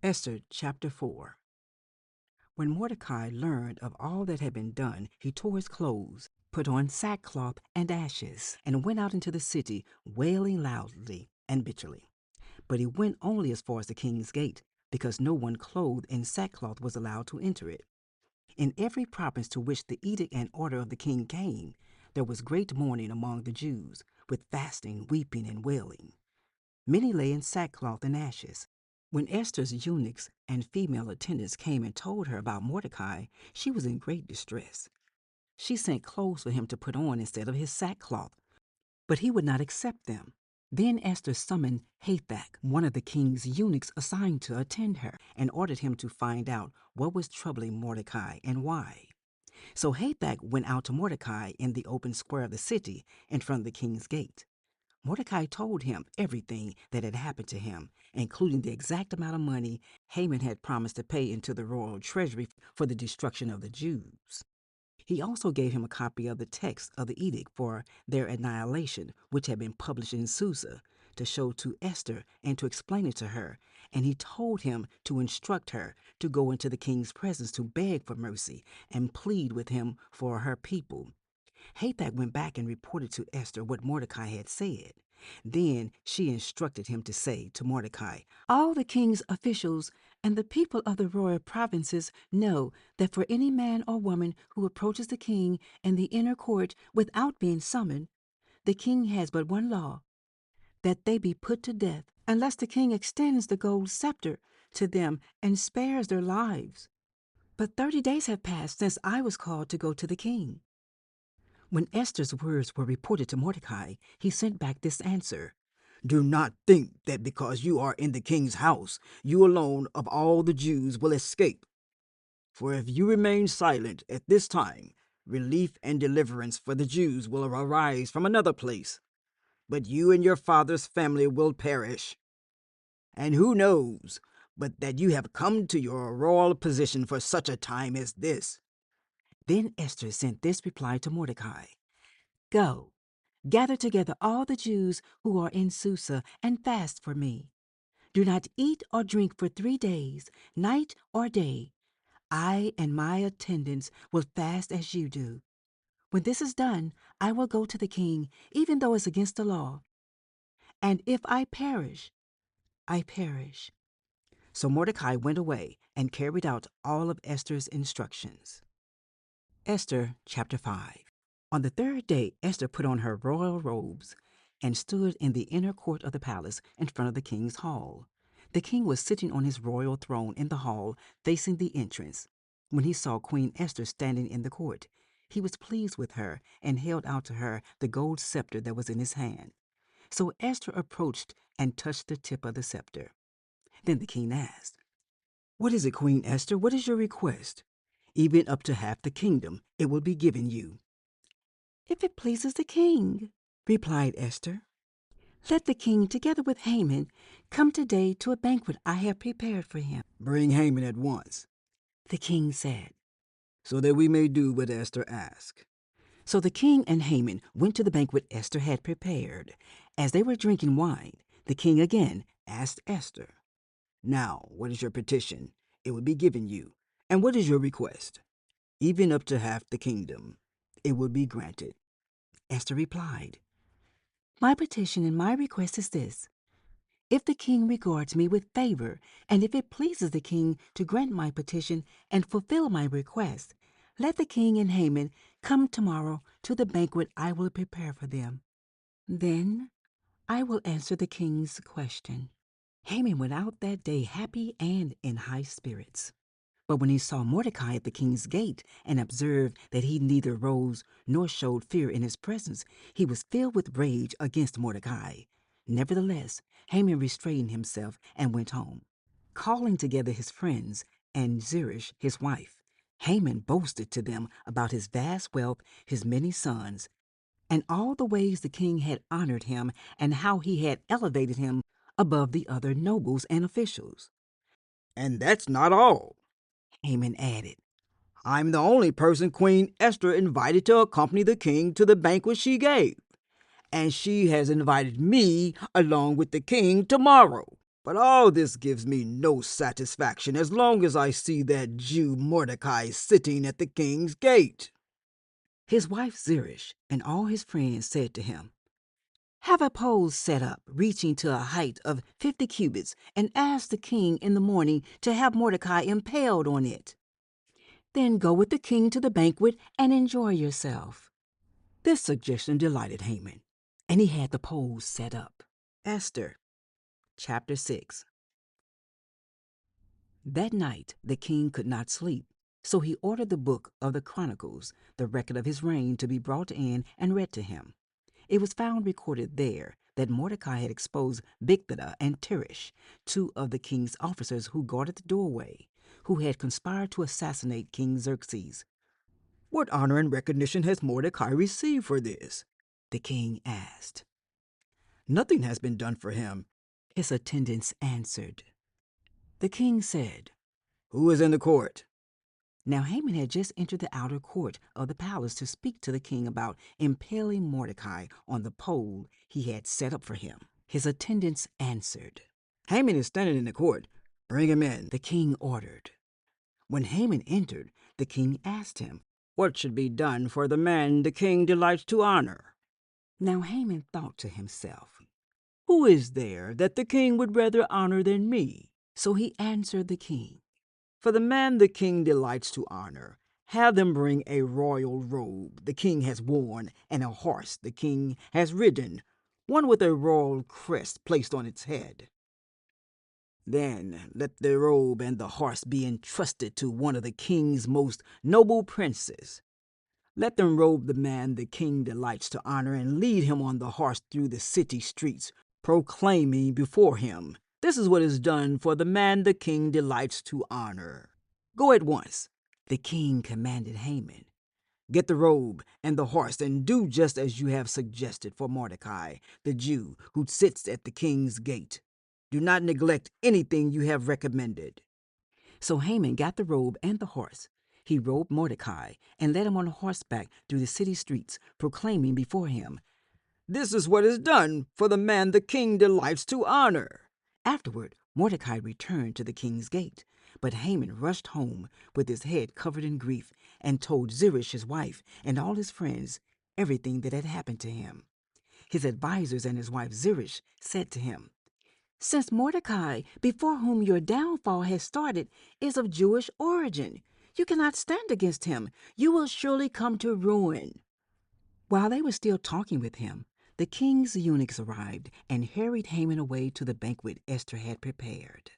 Esther chapter 4. When Mordecai learned of all that had been done, he tore his clothes, put on sackcloth and ashes, and went out into the city, wailing loudly and bitterly. But he went only as far as the king's gate, because no one clothed in sackcloth was allowed to enter it. In every province to which the edict and order of the king came, there was great mourning among the Jews, with fasting, weeping, and wailing. Many lay in sackcloth and ashes. When Esther's eunuchs and female attendants came and told her about Mordecai, she was in great distress. She sent clothes for him to put on instead of his sackcloth, but he would not accept them. Then Esther summoned Hathach, one of the king's eunuchs assigned to attend her, and ordered him to find out what was troubling Mordecai and why. So Hathach went out to Mordecai in the open square of the city in front of the king's gate. Mordecai told him everything that had happened to him, including the exact amount of money Haman had promised to pay into the royal treasury for the destruction of the Jews. He also gave him a copy of the text of the edict for their annihilation, which had been published in Susa, to show to Esther and to explain it to her, and he told him to instruct her to go into the king's presence to beg for mercy and plead with him for her people. Hathach went back and reported to Esther what Mordecai had said. Then she instructed him to say to Mordecai, "All the king's officials and the people of the royal provinces know that for any man or woman who approaches the king in the inner court without being summoned, the king has but one law, that they be put to death, unless the king extends the gold scepter to them and spares their lives. But 30 days have passed since I was called to go to the king." When Esther's words were reported to Mordecai, he sent back this answer: "Do not think that because you are in the king's house, you alone of all the Jews will escape. For if you remain silent at this time, relief and deliverance for the Jews will arise from another place, but you and your father's family will perish. And who knows but that you have come to your royal position for such a time as this?" Then Esther sent this reply to Mordecai: "Go, gather together all the Jews who are in Susa and fast for me. Do not eat or drink for 3 days, night or day. I and my attendants will fast as you do. When this is done, I will go to the king, even though it's against the law. And if I perish, I perish." So Mordecai went away and carried out all of Esther's instructions. Esther chapter 5. On the 3rd day, Esther put on her royal robes and stood in the inner court of the palace in front of the king's hall. The king was sitting on his royal throne in the hall facing the entrance. When he saw Queen Esther standing in the court, he was pleased with her and held out to her the gold scepter that was in his hand. So Esther approached and touched the tip of the scepter. Then the king asked, "What is it, Queen Esther? What is your request? Even up to half the kingdom, it will be given you." "If it pleases the king," replied Esther, "let the king, together with Haman, come today to a banquet I have prepared for him." "Bring Haman at once," the king said, "so that we may do what Esther asked." So the king and Haman went to the banquet Esther had prepared. As they were drinking wine, the king again asked Esther, "Now, what is your petition? It will be given you. And what is your request?" "Even up to half the kingdom, it will be granted." Esther replied, "My petition and my request is this: if the king regards me with favor, and if it pleases the king to grant my petition and fulfill my request, let the king and Haman come tomorrow to the banquet I will prepare for them. Then I will answer the king's question." Haman went out that day happy and in high spirits. But when he saw Mordecai at the king's gate and observed that he neither rose nor showed fear in his presence, he was filled with rage against Mordecai. Nevertheless, Haman restrained himself and went home. Calling together his friends and Zeresh, his wife, Haman boasted to them about his vast wealth, his many sons, and all the ways the king had honored him and how he had elevated him above the other nobles and officials. "And that's not all," Haman added. "I'm the only person Queen Esther invited to accompany the king to the banquet she gave, and she has invited me along with the king tomorrow." But all this gives me no satisfaction as long as I see that Jew Mordecai sitting at the king's gate." His wife Zeresh and all his friends said to him, "Have a pole set up, reaching to a height of 50 cubits, and ask the king in the morning to have Mordecai impaled on it. Then go with the king to the banquet and enjoy yourself." This suggestion delighted Haman, and he had the poles set up. Esther, chapter 6. That night the king could not sleep, so he ordered the book of the Chronicles, the record of his reign, to be brought in and read to him. It was found recorded there that Mordecai had exposed Bigthana and Teresh, two of the king's officers who guarded the doorway, who had conspired to assassinate King Xerxes. "What honor and recognition has Mordecai received for this?" the king asked. "Nothing has been done for him," his attendants answered. The king said, "Who is in the court?" Now Haman had just entered the outer court of the palace to speak to the king about impaling Mordecai on the pole he had set up for him. His attendants answered, "Haman is standing in the court. Bring him in," the king ordered. When Haman entered, the king asked him, "What should be done for the man the king delights to honor?" Now Haman thought to himself, "Who is there that the king would rather honor than me?" So he answered the king, "For the man the king delights to honor, have them bring a royal robe the king has worn, and a horse the king has ridden, one with a royal crest placed on its head. Then let the robe and the horse be entrusted to one of the king's most noble princes. Let them robe the man the king delights to honor and lead him on the horse through the city streets, proclaiming before him, 'This is what is done for the man the king delights to honor.' Go at once," the king commanded Haman. "Get the robe and the horse and do just as you have suggested for Mordecai, the Jew who sits at the king's gate. Do not neglect anything you have recommended." So Haman got the robe and the horse. He robed Mordecai and led him on horseback through the city streets, proclaiming before him, "This is what is done for the man the king delights to honor." Afterward, Mordecai returned to the king's gate, but Haman rushed home with his head covered in grief and told Zeresh his wife and all his friends everything that had happened to him. His advisers and his wife Zeresh said to him, "Since Mordecai, before whom your downfall has started, is of Jewish origin, you cannot stand against him. You will surely come to ruin." While they were still talking with him, the king's eunuchs arrived and hurried Haman away to the banquet Esther had prepared.